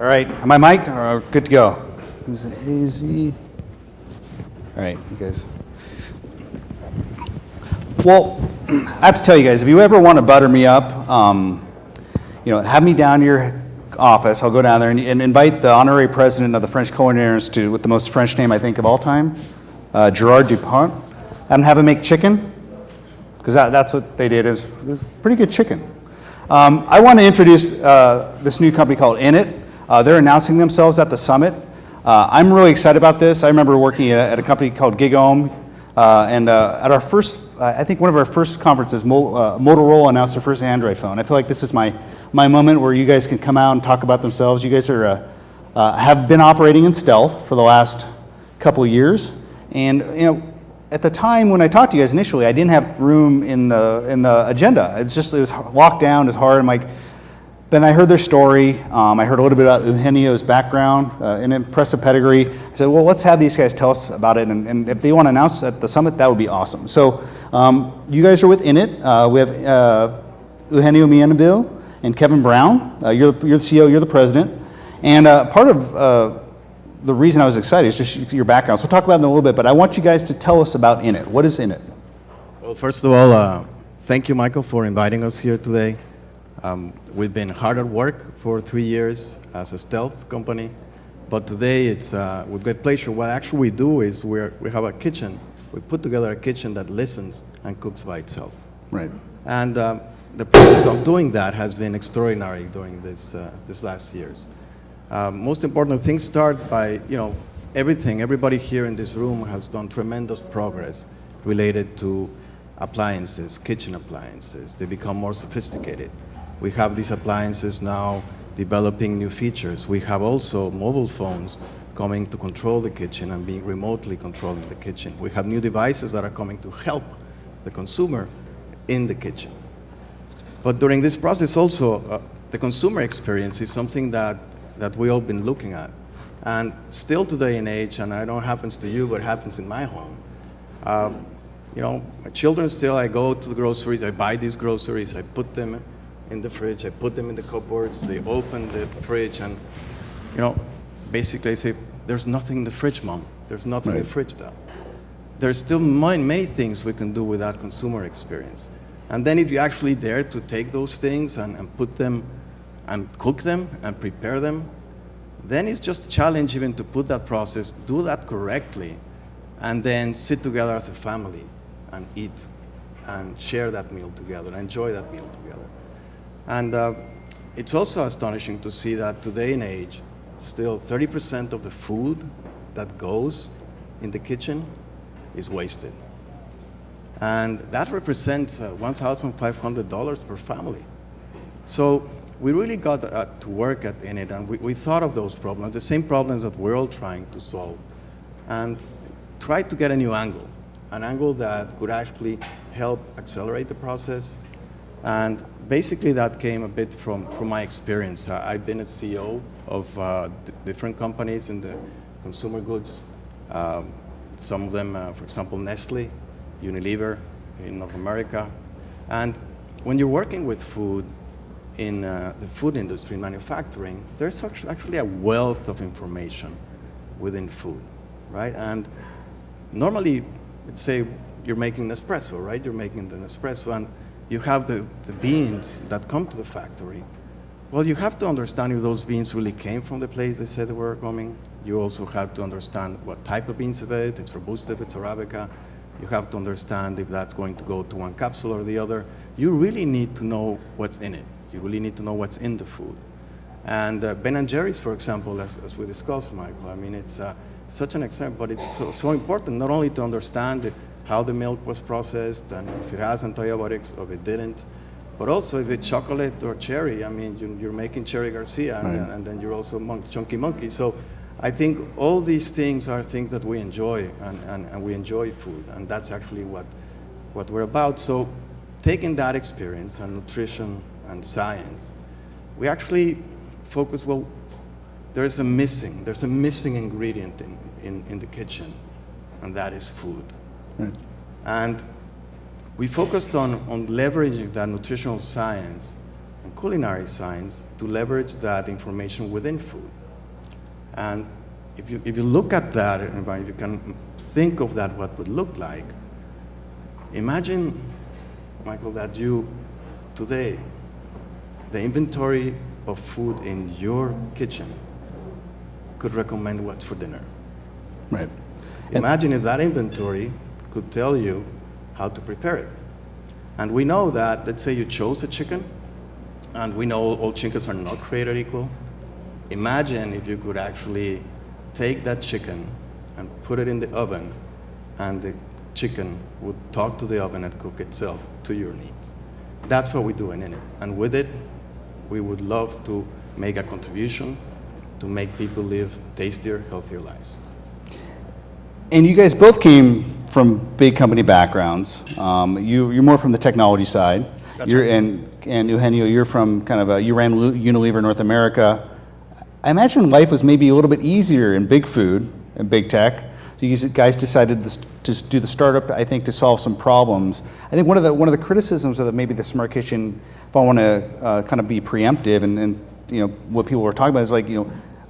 All right, am I mic'd? Good to go. Who's it? Hazy? All right, you guys. Well, I have to tell you guys, if you ever want to butter me up, have me down to your office. I'll go down there and invite the honorary president of the French Culinary Institute with the most French name I think of all time, Gerard Dupont, and have him make chicken, because that's what they did. Is pretty good chicken. I want to introduce this new company called Innit. They're announcing themselves at the summit. I'm really excited about this. I remember working at a company called Gigome, and at our first, I think one of our first conferences, Motorola announced their first Android phone. I feel like this is my moment where you guys can come out and talk about themselves. You guys are have been operating in stealth for the last couple of years, and at the time when I talked to you guys initially, I didn't have room in the agenda. It was locked down. It's hard. I'm like, then I heard their story. I heard a little bit about Eugenio's background, an impressive pedigree. I said, well, let's have these guys tell us about it, and if they want to announce at the summit, that would be awesome. So you guys are with Innit. We have Eugenio Minvielle and Kevin Brown. You're the CEO, you're the president. And part of the reason I was excited is just your background. So we'll talk about it in a little bit, but I want you guys to tell us about Innit. What is Innit? Well, first of all, thank you, Michael, for inviting us here today. We've been hard at work for 3 years as a stealth company, but today it's with great pleasure. What actually we do is we have a kitchen. We put together a kitchen that listens and cooks by itself. Right. And the process of doing that has been extraordinary during this last years. Most important things start by, everybody here in this room has done tremendous progress related to appliances, kitchen appliances. They become more sophisticated. We have these appliances now developing new features. We have also mobile phones coming to control the kitchen and being remotely controlling the kitchen. We have new devices that are coming to help the consumer in the kitchen. But during this process also, the consumer experience is something that we all been looking at. And still today in age, and I know it happens to you, but it happens in my home. My children still, I go to the groceries, I buy these groceries, I put them in the fridge, I put them in the cupboards, they open the fridge, and basically I say, there's nothing in the fridge, Mom. There's nothing in the fridge, Dad. There's still many things we can do with that consumer experience. And then if you actually dare to take those things and put them and cook them and prepare them, then it's just a challenge even to put that process, do that correctly, and then sit together as a family and eat and share that meal together, and enjoy that meal together. And it's also astonishing to see that today in age, still 30% of the food that goes in the kitchen is wasted. And that represents $1,500 per family. So we really got to work at Innit, and we thought of those problems, the same problems that we're all trying to solve, and tried to get a new angle, an angle that could actually help accelerate the process. And basically that came a bit from my experience. I've been a CEO of different companies in the consumer goods. Some of them, for example, Nestle, Unilever in North America. And when you're working with food in the food industry, manufacturing, there's actually a wealth of information within food, right? And normally, let's say you're making Nespresso, right? You're making the Nespresso, and you have the beans that come to the factory. Well, you have to understand if those beans really came from the place they said they were coming. You also have to understand what type of beans it is, if it's Robusta, if it's Arabica. You have to understand if that's going to go to one capsule or the other. You really need to know what's in it. You really need to know what's in the food. And Ben & Jerry's, for example, as we discussed, Michael, I mean, it's such an example, but it's so important not only to understand how the milk was processed and if it has antibiotics or if it didn't, but also if it's chocolate or cherry. I mean, you're making Cherry Garcia, and then you're also Chunky Monkey. So I think all these things are things that we enjoy, and we enjoy food, and that's actually what we're about. So taking that experience and nutrition and science, we actually focus, well, there's a missing ingredient in the kitchen, and that is food. Right. And we focused on leveraging that nutritional science and culinary science to leverage that information within food. And if you look at that, if you can think of that, what would look like, imagine, Michael, that you, today, the inventory of food in your kitchen could recommend what's for dinner. Right. Imagine if that inventory could tell you how to prepare it. And we know that, let's say you chose a chicken, and we know all chickens are not created equal. Imagine if you could actually take that chicken and put it in the oven, and the chicken would talk to the oven and cook itself to your needs. That's what we do in Innit. And with it, we would love to make a contribution to make people live tastier, healthier lives. And you guys both came from big company backgrounds. You're more from the technology side. That's right. And Eugenio, you're from you ran Unilever North America. I imagine life was maybe a little bit easier in big food and big tech. So you guys decided to do the startup, I think, to solve some problems. I think one of the criticisms of maybe the smart kitchen, if I want to kind of be preemptive, and what people were talking about is like,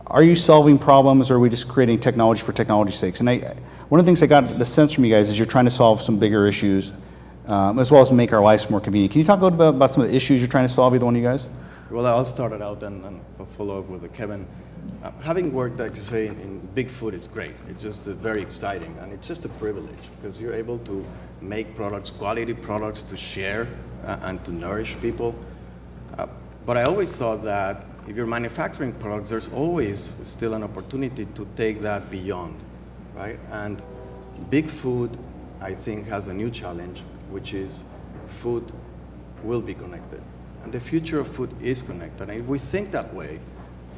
are you solving problems, or are we just creating technology for technology's sake? And one of the things I got the sense from you guys is you're trying to solve some bigger issues, as well as make our lives more convenient. Can you talk a little bit about some of the issues you're trying to solve, either one of you guys? Well, I'll start it out and I'll follow up with Kevin. Having worked, like you say, in big food is great. It's just very exciting, and it's just a privilege because you're able to make products, quality products, to share and to nourish people. But I always thought that if you're manufacturing products, there's always still an opportunity to take that beyond, right? And big food, I think, has a new challenge, which is food will be connected. And the future of food is connected. And if we think that way,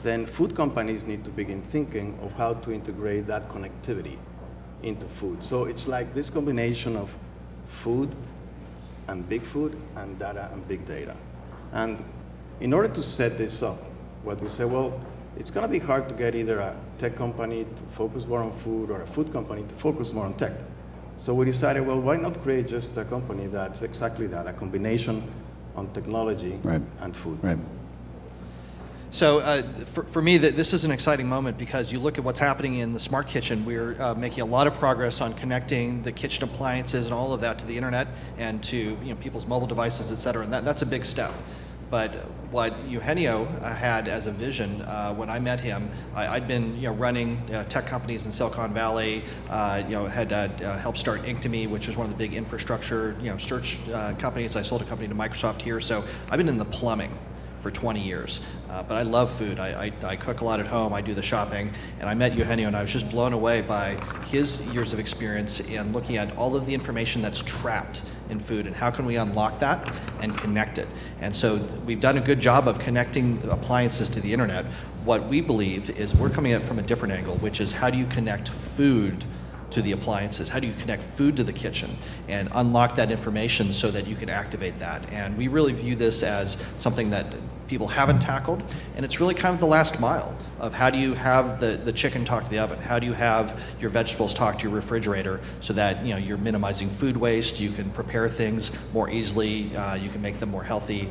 then food companies need to begin thinking of how to integrate that connectivity into food. So it's like this combination of food and big food and data and big data. And in order to set this up, what we say, well, it's going to be hard to get either a tech company to focus more on food or a food company to focus more on tech. So we decided, well, why not create just a company that's exactly that, a combination on technology and food. Right. So for me, this is an exciting moment because you look at what's happening in the smart kitchen. We're making a lot of progress on connecting the kitchen appliances and all of that to the internet and to people's mobile devices, et cetera. And that's a big step. But what Eugenio had as a vision when I met him, I'd been running tech companies in Silicon Valley. Had helped start Inktomy, which is one of the big infrastructure search companies. I sold a company to Microsoft here, so I've been in the plumbing for 20 years. But I love food. I cook a lot at home. I do the shopping. And I met Eugenio, and I was just blown away by his years of experience in looking at all of the information that's trapped in food and how can we unlock that and connect it. And so we've done a good job of connecting appliances to the internet. What we believe is we're coming at it from a different angle, which is how do you connect food to the appliances? How do you connect food to the kitchen and unlock that information so that you can activate that? And we really view this as something that people haven't tackled, and it's really kind of the last mile of how do you have the chicken talk to the oven? How do you have your vegetables talk to your refrigerator so that you're minimizing food waste, you can prepare things more easily, you can make them more healthy,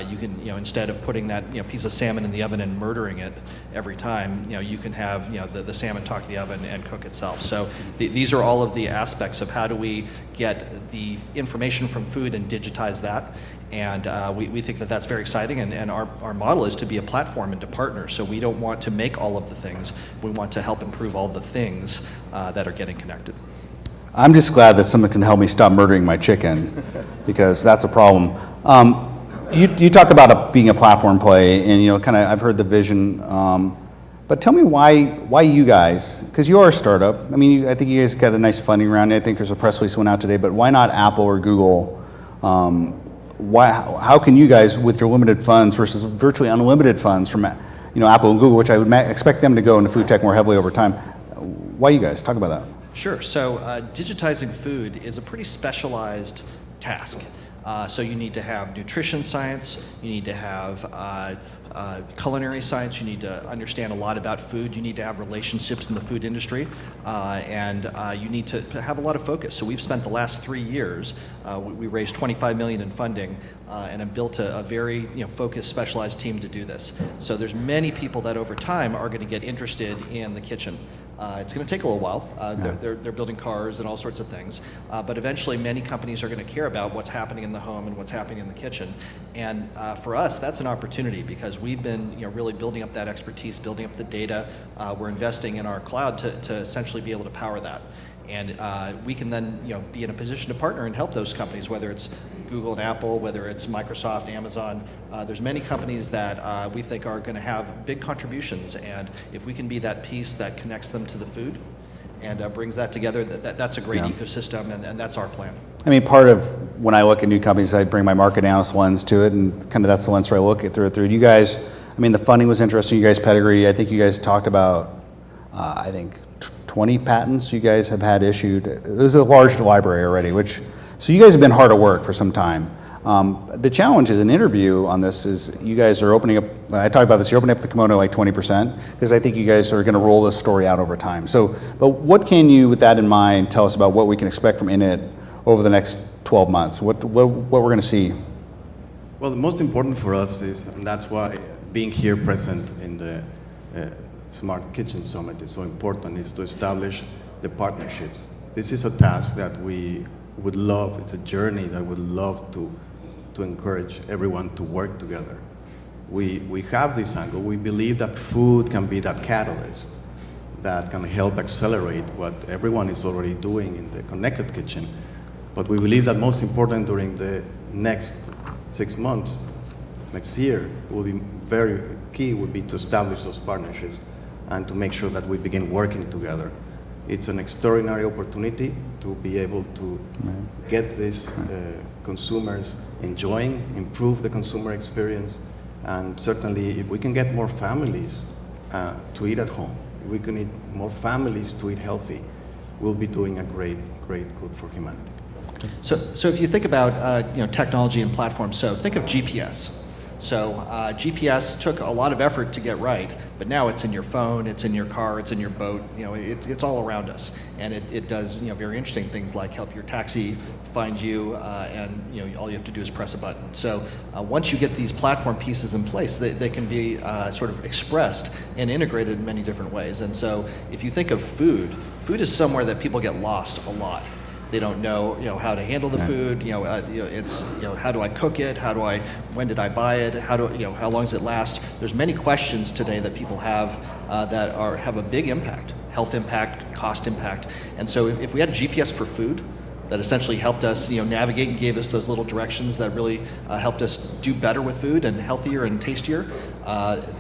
you can instead of putting that piece of salmon in the oven and murdering it every time, you can have the salmon talk to the oven and cook itself. So these are all of the aspects of how do we get the information from food and digitize that. And we think that that's very exciting, and our model is to be a platform and to partner. So we don't want to make all of the things. We want to help improve all the things that are getting connected. I'm just glad that someone can help me stop murdering my chicken, because that's a problem. You talk about being a platform play, and kind of I've heard the vision. But tell me why you guys? Because you are a startup. I mean, I think you guys got a nice funding round. I think there's a press release went out today. But why not Apple or Google? How can you guys, with your limited funds versus virtually unlimited funds from Apple and Google, which I would expect them to go into food tech more heavily over time, why you guys? Talk about that. Sure. So digitizing food is a pretty specialized task. So you need to have nutrition science, you need to have culinary science. You need to understand a lot about food. You need to have relationships in the food industry, and you need to have a lot of focus. So we've spent the last 3 years. We raised $25 million in funding, and have built a very focused, specialized team to do this. So there's many people that over time are going to get interested in the kitchen. It's going to take a little while. They're building cars and all sorts of things. But eventually, many companies are going to care about what's happening in the home and what's happening in the kitchen. And for us, that's an opportunity because we've been really building up that expertise, building up the data. We're investing in our cloud to essentially be able to power that. And we can then be in a position to partner and help those companies, whether it's Google and Apple, whether it's Microsoft, Amazon. There's many companies that we think are going to have big contributions, and if we can be that piece that connects them to the food and brings that together, that's a great ecosystem, and that's our plan. I mean, part of when I look at new companies, I bring my market analyst lens to it, and kind of that's the lens where I look at through. You guys, I mean, the funding was interesting. You guys' pedigree, I think you guys talked about, 20 patents you guys have had issued. There's a large library already, so you guys have been hard at work for some time. The challenge is an interview on this is you guys are opening up, I talked about this, you're opening up the kimono like 20%, because I think you guys are going to roll this story out over time. So, but what can you, with that in mind, tell us about what we can expect from Innit over the next 12 months? What we're going to see? Well, the most important for us is, and that's why being here present in the Smart Kitchen Summit is so important, is to establish the partnerships. This is a task that we would love, it's a journey that we would love to encourage everyone to work together. We have this angle. We believe that food can be that catalyst that can help accelerate what everyone is already doing in the connected kitchen. But we believe that most important during the next 6 months, next year, will be very key would be to establish those partnerships and to make sure that we begin working together. It's an extraordinary opportunity to be able to get these consumers enjoying, improve the consumer experience, and certainly if we can get more families to eat at home, if we can get more families to eat healthy, we'll be doing a great good for humanity. So if you think about technology and platforms, so think of GPS. So GPS took a lot of effort to get right, but now it's in your phone, it's in your car, it's in your boat. It's all around us, and it does very interesting things like help your taxi find you, and all you have to do is press a button. So once you get these platform pieces in place, they can be sort of expressed and integrated in many different ways. And so if you think of food is somewhere that people get lost a lot. They don't know, how to handle the food. It's how do I cook it? When did I buy it? How long does it last? There's many questions today that people have that have a big impact, health impact, cost impact. And so if we had GPS for food that essentially helped us, navigate and gave us those little directions that really helped us do better with food and healthier and tastier,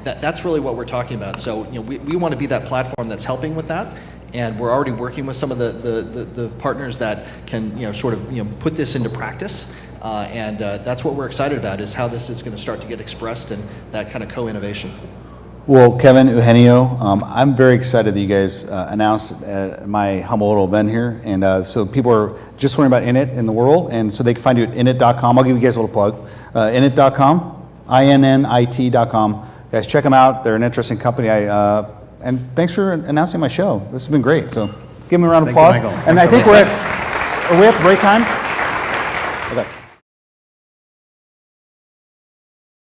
that's really what we're talking about. So we want to be that platform that's helping with that. And we're already working with some of the partners that can put this into practice, and that's what we're excited about, is how this is going to start to get expressed and that kind of co-innovation. Well, Kevin, Eugenio, I'm very excited that you guys announced at my humble little event here, and so people are just learning about Innit in the world, and so they can find you at innit.com. I'll give you guys a little plug. Innit.com, INNIT.com. Guys, check them out. They're an interesting company. And thanks for announcing my show. This has been great. So give me a round of applause. Thank you, Michael. And Thanks I think are we at the break time?